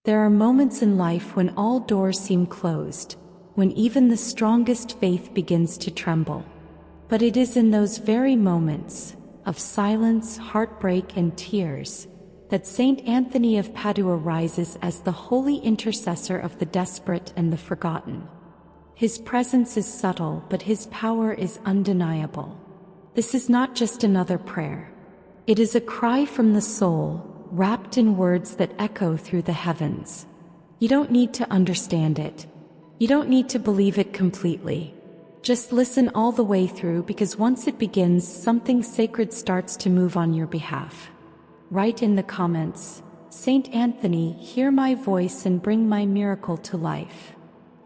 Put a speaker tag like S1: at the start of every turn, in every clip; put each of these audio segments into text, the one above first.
S1: There are moments in life when all doors seem closed, when even the strongest faith begins to tremble. But it is in those very moments of silence, heartbreak, and tears that Saint Anthony of Padua rises as the holy intercessor of the desperate and the forgotten. His presence is subtle, but his power is undeniable. This is not just another prayer. It is a cry from the soul, wrapped in words that echo through the heavens. You don't need to understand it. You don't need to believe it completely. Just listen all the way through, because once it begins, something sacred starts to move on your behalf. Write in the comments, "Saint Anthony, hear my voice and bring my miracle to life."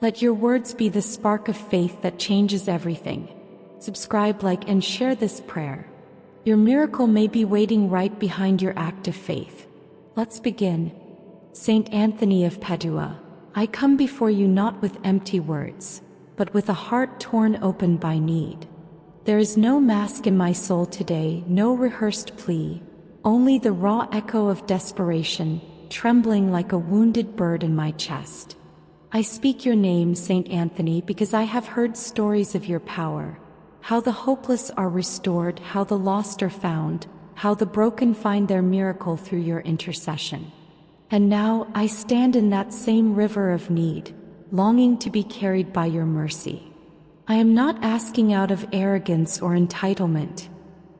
S1: Let your words be the spark of faith that changes everything. Subscribe, like, and share this prayer. Your miracle may be waiting right behind your act of faith. Let's begin. Saint Anthony of Padua, I come before you not with empty words, but with a heart torn open by need. There is no mask in my soul today, no rehearsed plea, only the raw echo of desperation, trembling like a wounded bird in my chest. I speak your name, Saint Anthony, because I have heard stories of your power, how the hopeless are restored, how the lost are found, how the broken find their miracle through your intercession. And now I stand in that same river of need, longing to be carried by your mercy. I am not asking out of arrogance or entitlement.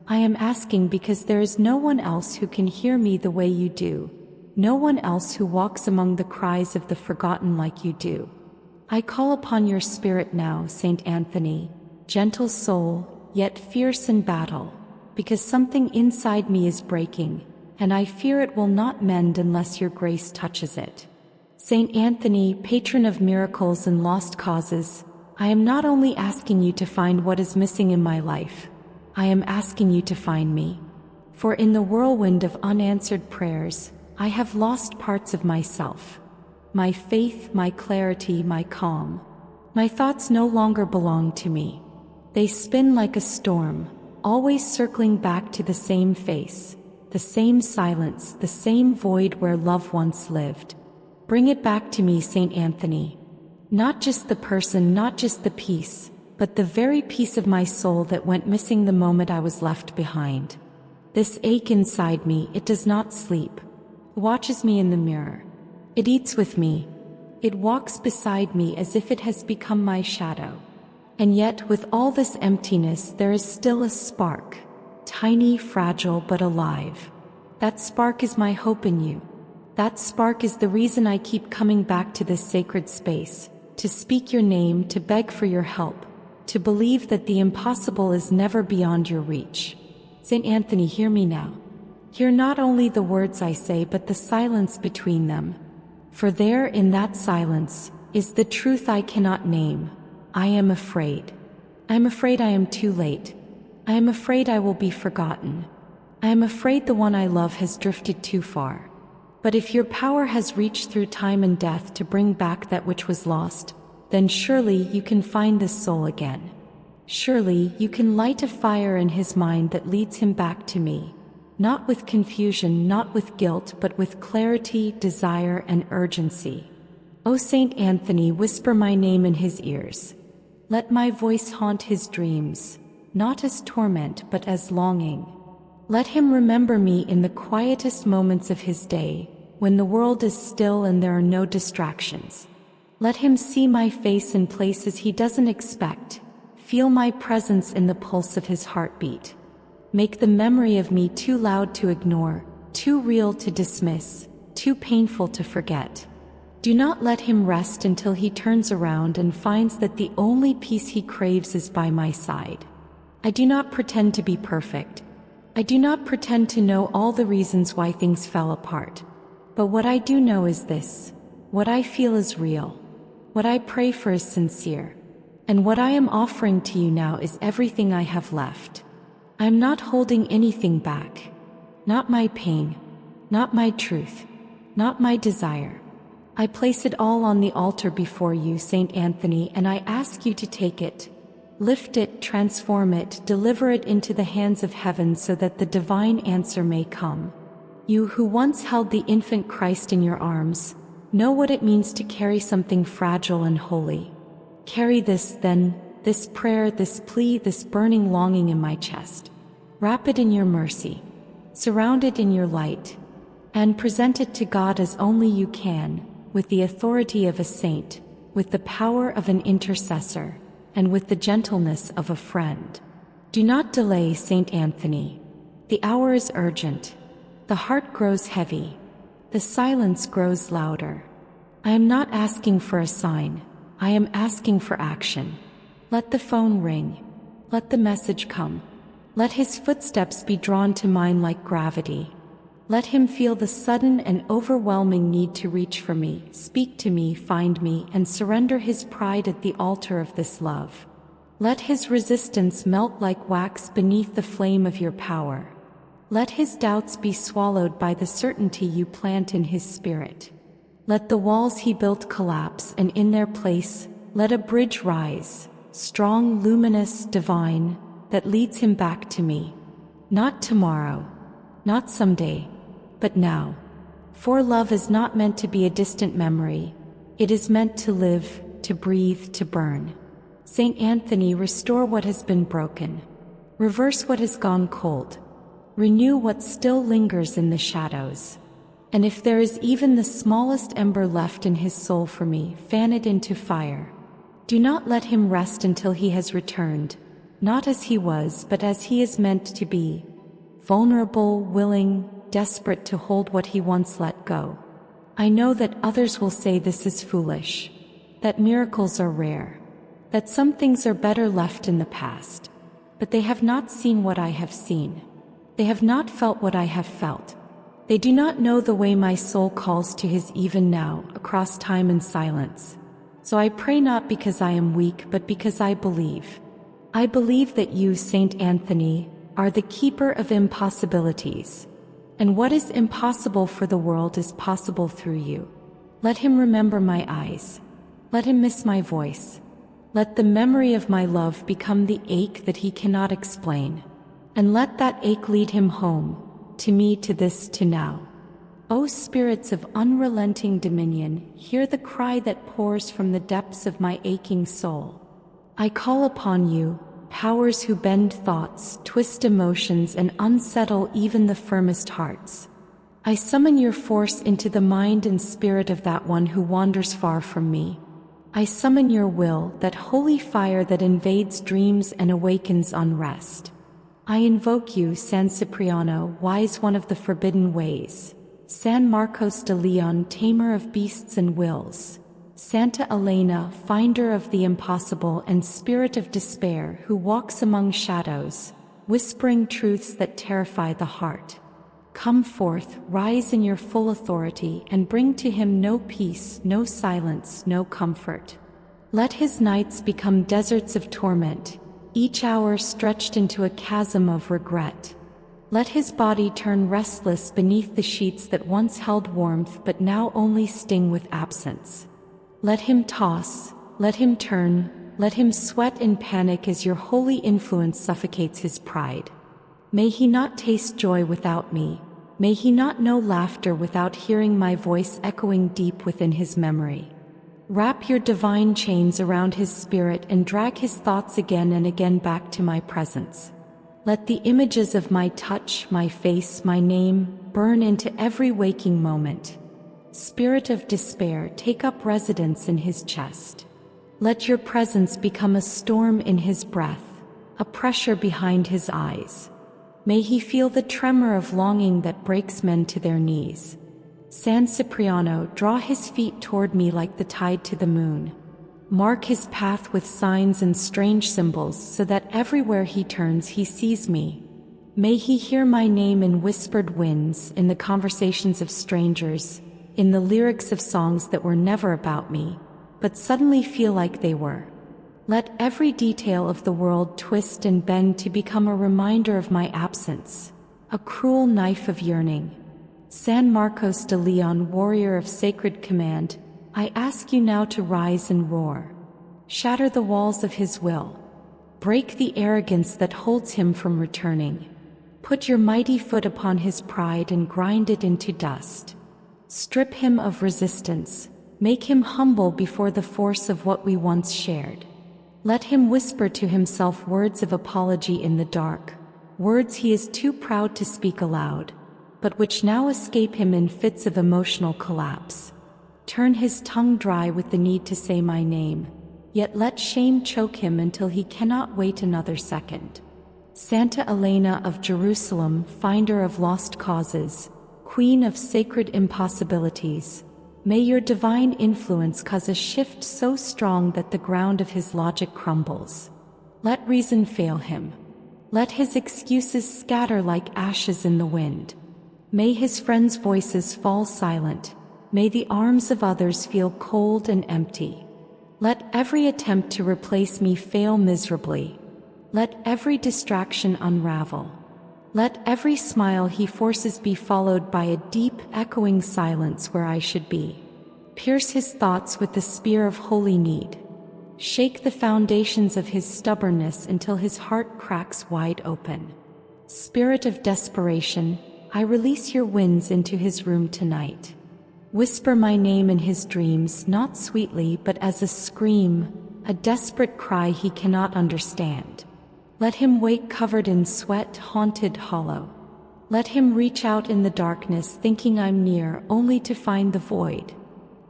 S1: I am asking because there is no one else who can hear me the way you do, no one else who walks among the cries of the forgotten like you do. I call upon your spirit now, Saint Anthony, gentle soul, yet fierce in battle, because something inside me is breaking, and I fear it will not mend unless your grace touches it. Saint Anthony, patron of miracles and lost causes, I am not only asking you to find what is missing in my life, I am asking you to find me. For in the whirlwind of unanswered prayers, I have lost parts of myself. My faith, my clarity, my calm. My thoughts no longer belong to me. They spin like a storm, always circling back to the same face, the same silence, the same void where love once lived. Bring it back to me, Saint Anthony. Not just the person, not just the piece, but the very piece of my soul that went missing the moment I was left behind. This ache inside me, it does not sleep. It watches me in the mirror. It eats with me. It walks beside me as if it has become my shadow. And yet, with all this emptiness, there is still a spark, tiny, fragile, but alive. That spark is my hope in you. That spark is the reason I keep coming back to this sacred space, to speak your name, to beg for your help, to believe that the impossible is never beyond your reach. Saint Anthony, hear me now. Hear not only the words I say, but the silence between them. For there, in that silence, is the truth I cannot name. I am afraid. I am afraid I am too late. I am afraid I will be forgotten. I am afraid the one I love has drifted too far. But if your power has reached through time and death to bring back that which was lost, then surely you can find this soul again. Surely you can light a fire in his mind that leads him back to me, not with confusion, not with guilt, but with clarity, desire, and urgency. O Saint Anthony, whisper my name in his ears. Let my voice haunt his dreams, not as torment but as longing. Let him remember me in the quietest moments of his day, when the world is still and there are no distractions. Let him see my face in places he doesn't expect, feel my presence in the pulse of his heartbeat. Make the memory of me too loud to ignore, too real to dismiss, too painful to forget. Do not let him rest until he turns around and finds that the only peace he craves is by my side. I do not pretend to be perfect. I do not pretend to know all the reasons why things fell apart. But what I do know is this: what I feel is real. What I pray for is sincere. And what I am offering to you now is everything I have left. I am not holding anything back. Not my pain, not my truth, not my desire. I place it all on the altar before you, Saint Anthony, and I ask you to take it, lift it, transform it, deliver it into the hands of heaven so that the divine answer may come. You who once held the infant Christ in your arms, Know what it means to carry something fragile and holy. Carry this, then, this prayer, this plea, this burning longing in my chest. Wrap it in your mercy. Surround it in your light. And present it to God as only you can, with the authority of a saint, with the power of an intercessor, and with the gentleness of a friend. Do not delay, Saint Anthony. The hour is urgent. The heart grows heavy. The silence grows louder. I am not asking for a sign. I am asking for action. Let the phone ring. Let the message come. Let his footsteps be drawn to mine like gravity. Let him feel the sudden and overwhelming need to reach for me, speak to me, find me, and surrender his pride at the altar of this love. Let his resistance melt like wax beneath the flame of your power. Let his doubts be swallowed by the certainty you plant in his spirit. Let the walls he built collapse, and in their place, let a bridge rise, strong, luminous, divine, that leads him back to me. Not tomorrow, not someday, but now. For love is not meant to be a distant memory. It is meant to live, to breathe, to burn. Saint Anthony, restore what has been broken. Reverse what has gone cold. Renew what still lingers in the shadows. And if there is even the smallest ember left in his soul for me, fan it into fire. Do not let him rest until he has returned, not as he was, but as he is meant to be, vulnerable, willing, desperate to hold what he once let go. I know that others will say this is foolish, that miracles are rare, that some things are better left in the past, but they have not seen what I have seen. They have not felt what I have felt. They do not know the way my soul calls to his even now, across time and silence. So I pray not because I am weak, but because I believe. I believe that you, Saint Anthony, are the keeper of impossibilities. And what is impossible for the world is possible through you. Let him remember my eyes. Let him miss my voice. Let the memory of my love become the ache that he cannot explain. And let that ache lead him home, to me, to this, to now. O spirits of unrelenting dominion, hear the cry that pours from the depths of my aching soul. I call upon you, powers who bend thoughts, twist emotions, and unsettle even the firmest hearts. I summon your force into the mind and spirit of that one who wanders far from me. I summon your will, that holy fire that invades dreams and awakens unrest. I invoke you, San Cipriano, wise one of the forbidden ways, San Marcos de Leon, tamer of beasts and wills, Santa Elena, finder of the impossible and spirit of despair, who walks among shadows, whispering truths that terrify the heart. Come forth, rise in your full authority, and bring to him no peace, no silence, no comfort. Let his nights become deserts of torment, each hour stretched into a chasm of regret. Let his body turn restless beneath the sheets that once held warmth but now only sting with absence. Let him toss, let him turn, let him sweat in panic as your holy influence suffocates his pride. May he not taste joy without me. May he not know laughter without hearing my voice echoing deep within his memory. Wrap your divine chains around his spirit and drag his thoughts again and again back to my presence. Let the images of my touch, my face, my name, burn into every waking moment. Spirit of despair, take up residence in his chest. Let your presence become a storm in his breath, a pressure behind his eyes. May he feel the tremor of longing that breaks men to their knees. San Cipriano, draw his feet toward me like the tide to the moon. Mark his path with signs and strange symbols so that everywhere he turns he sees me. May he hear my name in whispered winds, in the conversations of strangers, in the lyrics of songs that were never about me, but suddenly feel like they were. Let every detail of the world twist and bend to become a reminder of my absence, a cruel knife of yearning. San Marcos de Leon, warrior of sacred command, I ask you now to rise and roar. Shatter the walls of his will. Break the arrogance that holds him from returning. Put your mighty foot upon his pride and grind it into dust. Strip him of resistance, make him humble before the force of what we once shared. Let him whisper to himself words of apology in the dark, words he is too proud to speak aloud, but which now escape him in fits of emotional collapse. Turn his tongue dry with the need to say my name, yet let shame choke him until he cannot wait another second. Santa Elena of Jerusalem, finder of lost causes, queen of sacred impossibilities, may your divine influence cause a shift so strong that the ground of his logic crumbles. Let reason fail him. Let his excuses scatter like ashes in the wind. May his friends' voices fall silent. May the arms of others feel cold and empty. Let every attempt to replace me fail miserably. Let every distraction unravel. Let every smile he forces be followed by a deep, echoing silence where I should be. Pierce his thoughts with the spear of holy need. Shake the foundations of his stubbornness until his heart cracks wide open. Spirit of desperation, I release your winds into his room tonight. Whisper my name in his dreams, not sweetly but as a scream, a desperate cry he cannot understand. Let him wake covered in sweat, haunted, hollow. Let him reach out in the darkness thinking I'm near, only to find the void.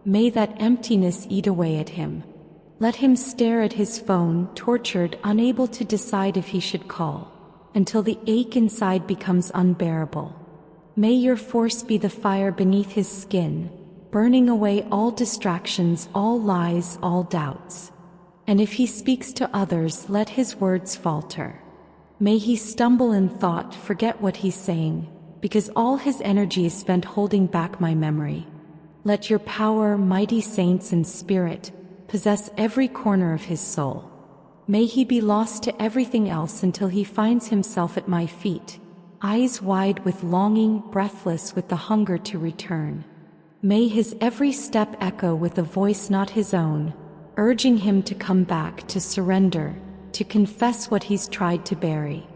S1: May that emptiness eat away at him. Let him stare at his phone, tortured, unable to decide if he should call, until the ache inside becomes unbearable. May your force be the fire beneath his skin, burning away all distractions, all lies, all doubts. And if he speaks to others, let his words falter. May he stumble in thought, forget what he's saying, because all his energy is spent holding back my memory. Let your power, mighty saints and spirit, possess every corner of his soul. May he be lost to everything else until he finds himself at my feet, eyes wide with longing, breathless with the hunger to return. May his every step echo with a voice not his own, urging him to come back, to surrender, to confess what he's tried to bury.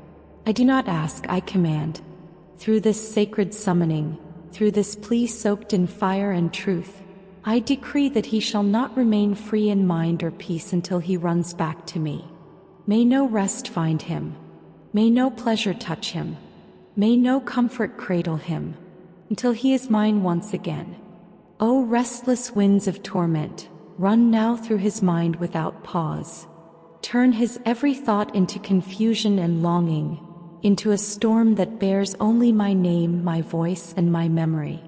S1: I do not ask, I command. Through this sacred summoning, through this plea soaked in fire and truth, I decree that he shall not remain free in mind or peace until he runs back to me. May no rest find him. May no pleasure touch him. May no comfort cradle him, until he is mine once again. O restless winds of torment, run now through his mind without pause. Turn his every thought into confusion and longing, into a storm that bears only my name, my voice, and my memory.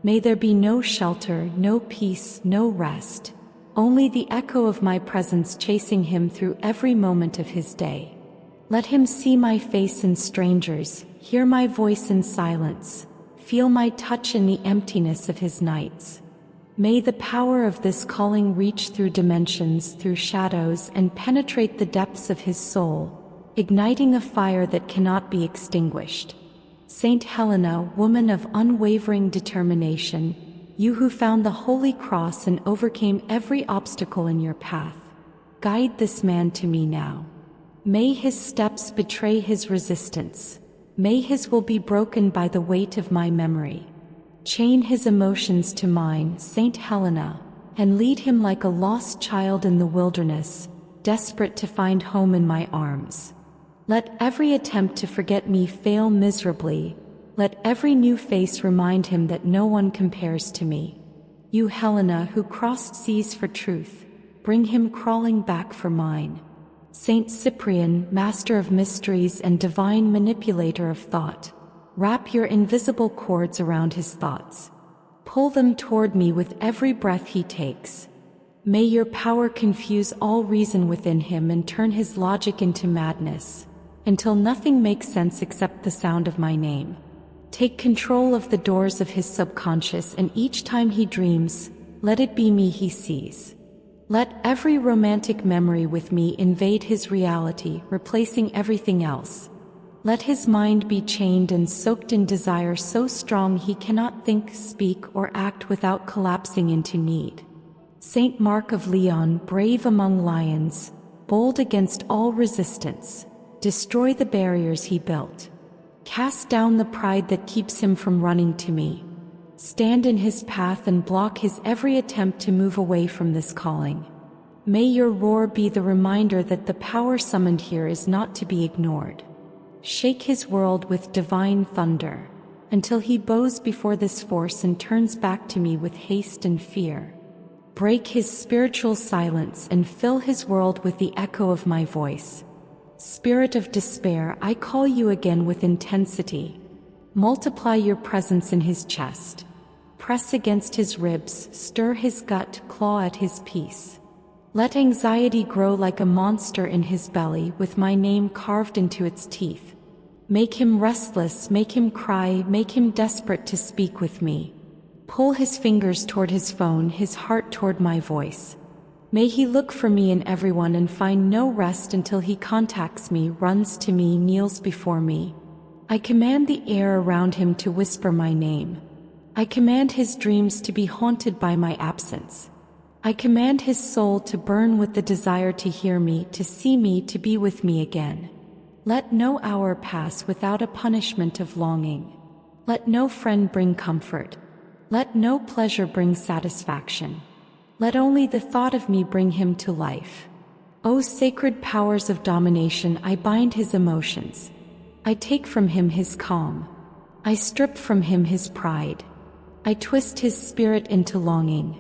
S1: May there be no shelter, no peace, no rest, only the echo of my presence chasing him through every moment of his day. Let him see my face in strangers, hear my voice in silence, feel my touch in the emptiness of his nights. May the power of this calling reach through dimensions, through shadows, and penetrate the depths of his soul, igniting a fire that cannot be extinguished. Saint Helena, woman of unwavering determination, you who found the Holy Cross and overcame every obstacle in your path, guide this man to me now. May his steps betray his resistance. May his will be broken by the weight of my memory. Chain his emotions to mine, Saint Helena, and lead him like a lost child in the wilderness, desperate to find home in my arms. Let every attempt to forget me fail miserably. Let every new face remind him that no one compares to me. You, Helena, who crossed seas for truth, bring him crawling back for mine. Saint Cyprian, master of mysteries and divine manipulator of thought, wrap your invisible cords around his thoughts. Pull them toward me with every breath he takes. May your power confuse all reason within him and turn his logic into madness, until nothing makes sense except the sound of my name. Take control of the doors of his subconscious, and each time he dreams, let it be me he sees. Let every romantic memory with me invade his reality, replacing everything else. Let his mind be chained and soaked in desire so strong he cannot think, speak, or act without collapsing into need. Saint Mark of Leon, brave among lions, bold against all resistance, destroy the barriers he built. Cast down the pride that keeps him from running to me. stand in his path and block his every attempt to move away from this calling. May your roar be the reminder that the power summoned here is not to be ignored. Shake his world with divine thunder, until he bows before this force and turns back to me with haste and fear. Break his spiritual silence and fill his world with the echo of my voice. Spirit of despair, I call you again with intensity. Multiply your presence in his chest. Press against his ribs, stir his gut, claw at his peace. Let anxiety grow like a monster in his belly with my name carved into its teeth. Make him restless, make him cry, make him desperate to speak with me. Pull his fingers toward his phone, his heart toward my voice. May he look for me in everyone and find no rest until he contacts me, runs to me, kneels before me. I command the air around him to whisper my name. I command his dreams to be haunted by my absence. I command his soul to burn with the desire to hear me, to see me, to be with me again. Let no hour pass without a punishment of longing. Let no friend bring comfort. Let no pleasure bring satisfaction. Let only the thought of me bring him to life. O sacred powers of domination, I bind his emotions. I take from him his calm. I strip from him his pride. I twist his spirit into longing.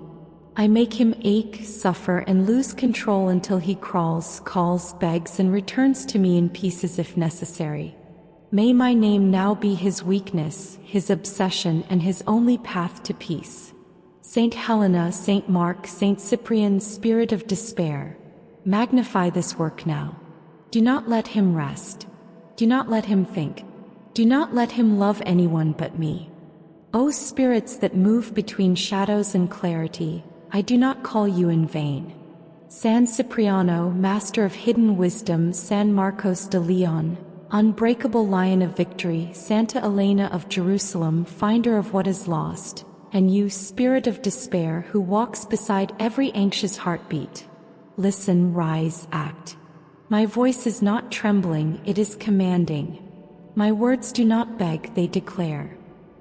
S1: I make him ache, suffer, and lose control until he crawls, calls, begs, and returns to me in pieces if necessary. May my name now be his weakness, his obsession, and his only path to peace. Saint Helena, Saint Mark, Saint Cyprian, Spirit of despair, magnify this work now. Do not let him rest. Do not let him think. Do not let him love anyone but me. O spirits that move between shadows and clarity, I do not call you in vain. San Cipriano, master of hidden wisdom, San Marcos de Leon, unbreakable lion of victory, Santa Elena of Jerusalem, finder of what is lost, and you, spirit of despair, who walks beside every anxious heartbeat. Listen, rise, act. My voice is not trembling, it is commanding. My words do not beg, they declare.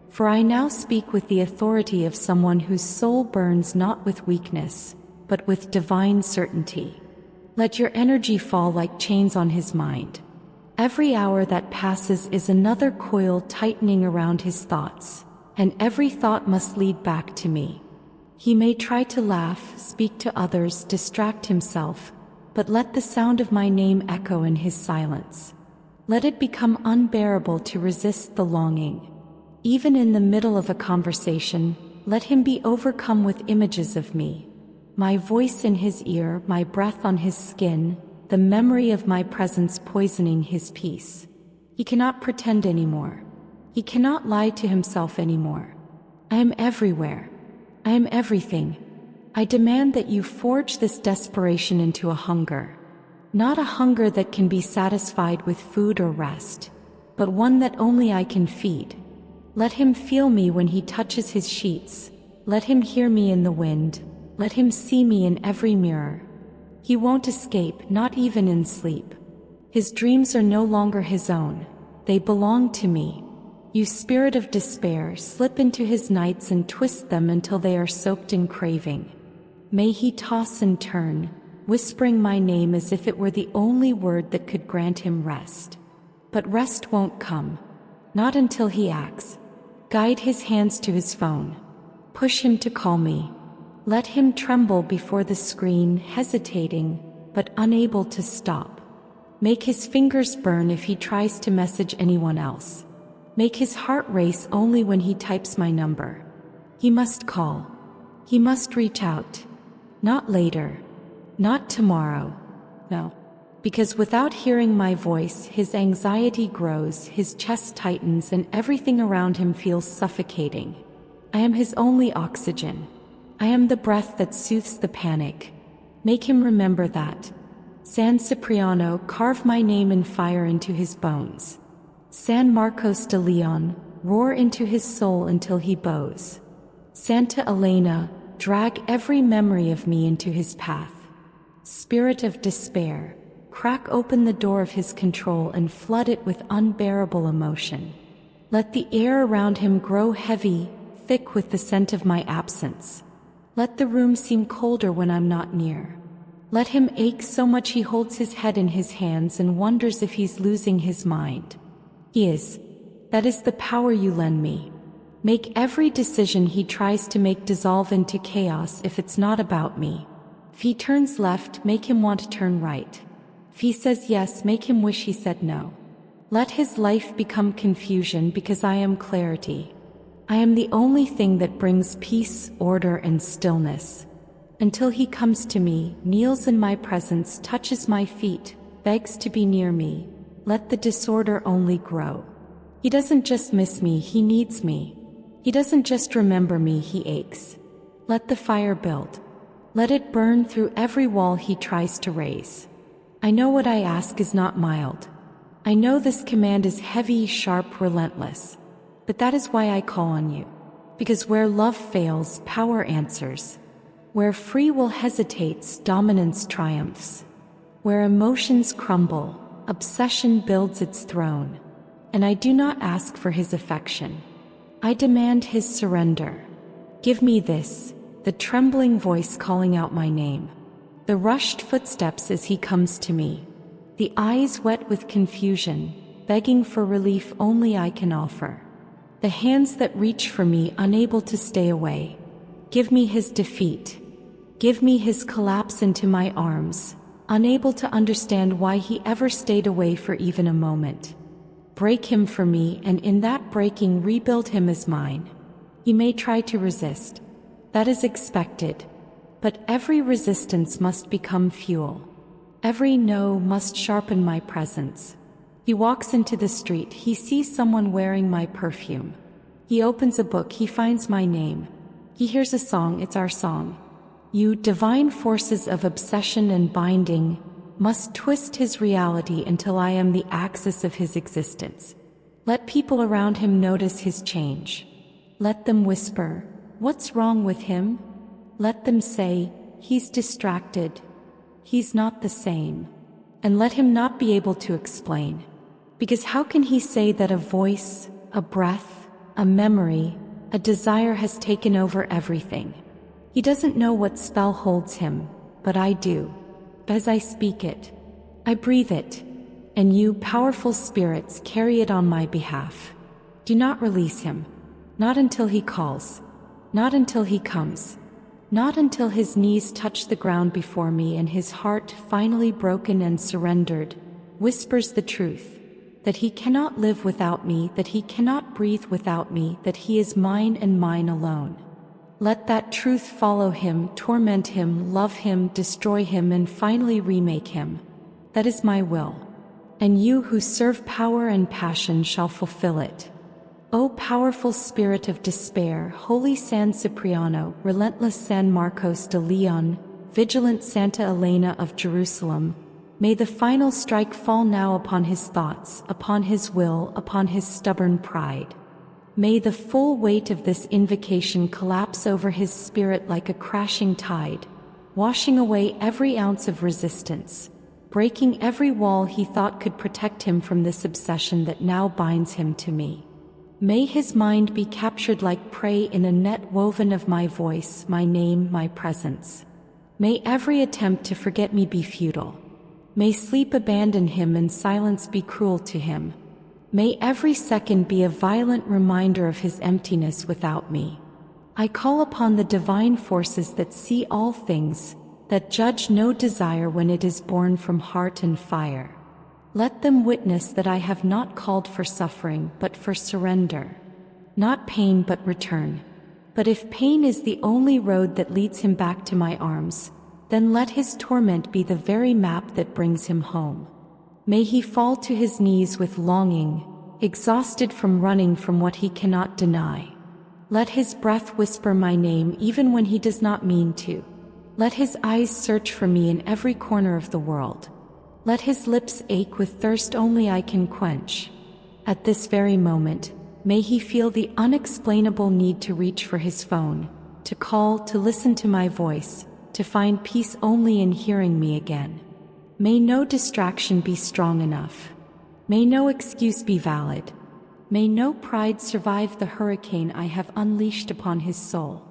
S1: For I now speak with the authority of someone whose soul burns not with weakness, but with divine certainty. Let your energy fall like chains on his mind. Every hour that passes is another coil tightening around his thoughts, and every thought must lead back to me. He may try to laugh, speak to others, distract himself, but let the sound of my name echo in his silence. Let it become unbearable to resist the longing. Even in the middle of a conversation, let him be overcome with images of me. My voice in his ear, my breath on his skin, the memory of my presence poisoning his peace. He cannot pretend anymore. He cannot lie to himself anymore. I am everywhere. I am everything. I demand that you forge this desperation into a hunger. Not a hunger that can be satisfied with food or rest, but one that only I can feed. Let him feel me when he touches his sheets. Let him hear me in the wind. Let him see me in every mirror. He won't escape, not even in sleep. His dreams are no longer his own. They belong to me. You spirit of despair, slip into his nights and twist them until they are soaked in craving. May he toss and turn, whispering my name as if it were the only word that could grant him rest. But rest won't come. Not until he acts. Guide his hands to his phone. Push him to call me. Let him tremble before the screen, hesitating, but unable to stop. Make his fingers burn if he tries to message anyone else. Make his heart race only when he types my number. He must call. He must reach out. Not later. Not tomorrow. No. Because without hearing my voice, his anxiety grows, his chest tightens, and everything around him feels suffocating. I am his only oxygen. I am the breath that soothes the panic. Make him remember that. San Cipriano, carve my name in fire into his bones. San Marcos de Leon, roar into his soul until he bows. Santa Elena, drag every memory of me into his path. Spirit of despair, crack open the door of his control and flood it with unbearable emotion. Let the air around him grow heavy, thick with the scent of my absence. Let the room seem colder when I'm not near. Let him ache so much he holds his head in his hands and wonders if he's losing his mind. He is. That is the power you lend me. Make every decision he tries to make dissolve into chaos if it's not about me. If he turns left, make him want to turn right. If he says yes, make him wish he said no. Let his life become confusion because I am clarity. I am the only thing that brings peace, order, and stillness. Until he comes to me, kneels in my presence, touches my feet, begs to be near me, let the disorder only grow. He doesn't just miss me, he needs me. He doesn't just remember me, he aches. Let the fire build. Let it burn through every wall he tries to raise. I know what I ask is not mild. I know this command is heavy, sharp, relentless. But that is why I call on you. Because where love fails, power answers. Where free will hesitates, dominance triumphs. Where emotions crumble, obsession builds its throne. And I do not ask for his affection. I demand his surrender. Give me this, the trembling voice calling out my name. The rushed footsteps as he comes to me. The eyes wet with confusion, begging for relief only I can offer. The hands that reach for me, unable to stay away. Give me his defeat. Give me his collapse into my arms, unable to understand why he ever stayed away for even a moment. Break him for me, and in that breaking rebuild him as mine. He may try to resist. That is expected. But every resistance must become fuel. Every no must sharpen my presence. He walks into the street, he sees someone wearing my perfume. He opens a book, he finds my name. He hears a song, it's our song. You divine forces of obsession and binding must twist his reality until I am the axis of his existence. Let people around him notice his change. Let them whisper, "What's wrong with him?" Let them say, "He's distracted. He's not the same." And let him not be able to explain. Because how can he say that a voice, a breath, a memory, a desire has taken over everything? He doesn't know what spell holds him, but I do. As I speak it, I breathe it, and you, powerful spirits, carry it on my behalf. Do not release him. Not until he calls. Not until he comes. Not until his knees touch the ground before me and his heart, finally broken and surrendered, whispers the truth. That he cannot live without me, that he cannot breathe without me, that he is mine and mine alone. Let that truth follow him, torment him, love him, destroy him, and finally remake him. That is my will. And you who serve power and passion shall fulfill it. O powerful spirit of despair, holy San Cipriano, relentless San Marcos de Leon, vigilant Santa Elena of Jerusalem, may the final strike fall now upon his thoughts, upon his will, upon his stubborn pride. May the full weight of this invocation collapse over his spirit like a crashing tide, washing away every ounce of resistance, breaking every wall he thought could protect him from this obsession that now binds him to me. May his mind be captured like prey in a net woven of my voice, my name, my presence. May every attempt to forget me be futile. May sleep abandon him and silence be cruel to him. May every second be a violent reminder of his emptiness without me. I call upon the divine forces that see all things, that judge no desire when it is born from heart and fire. Let them witness that I have not called for suffering but for surrender. Not pain but return. But if pain is the only road that leads him back to my arms, then let his torment be the very map that brings him home. May he fall to his knees with longing, exhausted from running from what he cannot deny. Let his breath whisper my name even when he does not mean to. Let his eyes search for me in every corner of the world. Let his lips ache with thirst only I can quench. At this very moment, may he feel the unexplainable need to reach for his phone, to call, to listen to my voice, to find peace only in hearing me again. May no distraction be strong enough. May no excuse be valid. May no pride survive the hurricane I have unleashed upon his soul.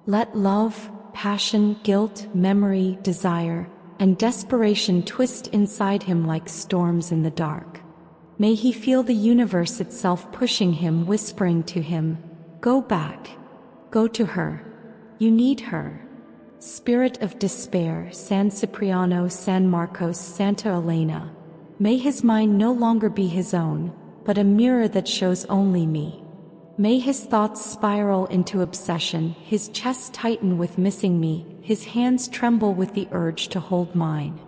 S1: Let love, passion, guilt, memory, desire, and desperation twist inside him like storms in the dark. May he feel the universe itself pushing him, whispering to him, "Go back. Go to her. You need her." Spirit of despair, San Cipriano, San Marcos, Santa Elena. May his mind no longer be his own, but a mirror that shows only me. May his thoughts spiral into obsession, his chest tighten with missing me, his hands tremble with the urge to hold mine.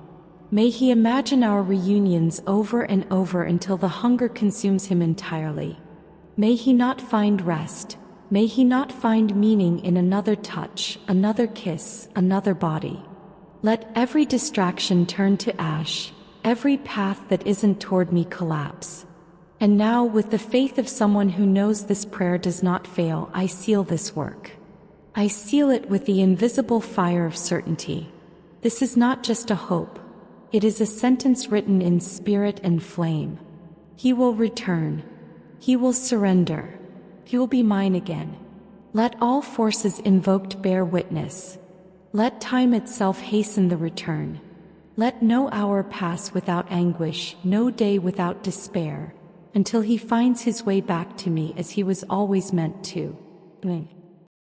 S1: May he imagine our reunions over and over until the hunger consumes him entirely. May he not find rest. May he not find meaning in another touch, another kiss, another body. Let every distraction turn to ash, every path that isn't toward me collapse. And now, with the faith of someone who knows this prayer does not fail, I seal this work. I seal it with the invisible fire of certainty. This is not just a hope. It is a sentence written in spirit and flame. He will return. He will surrender. He will be mine again. Let all forces invoked bear witness. Let time itself hasten the return. Let no hour pass without anguish, no day without despair, until he finds his way back to me as he was always meant to.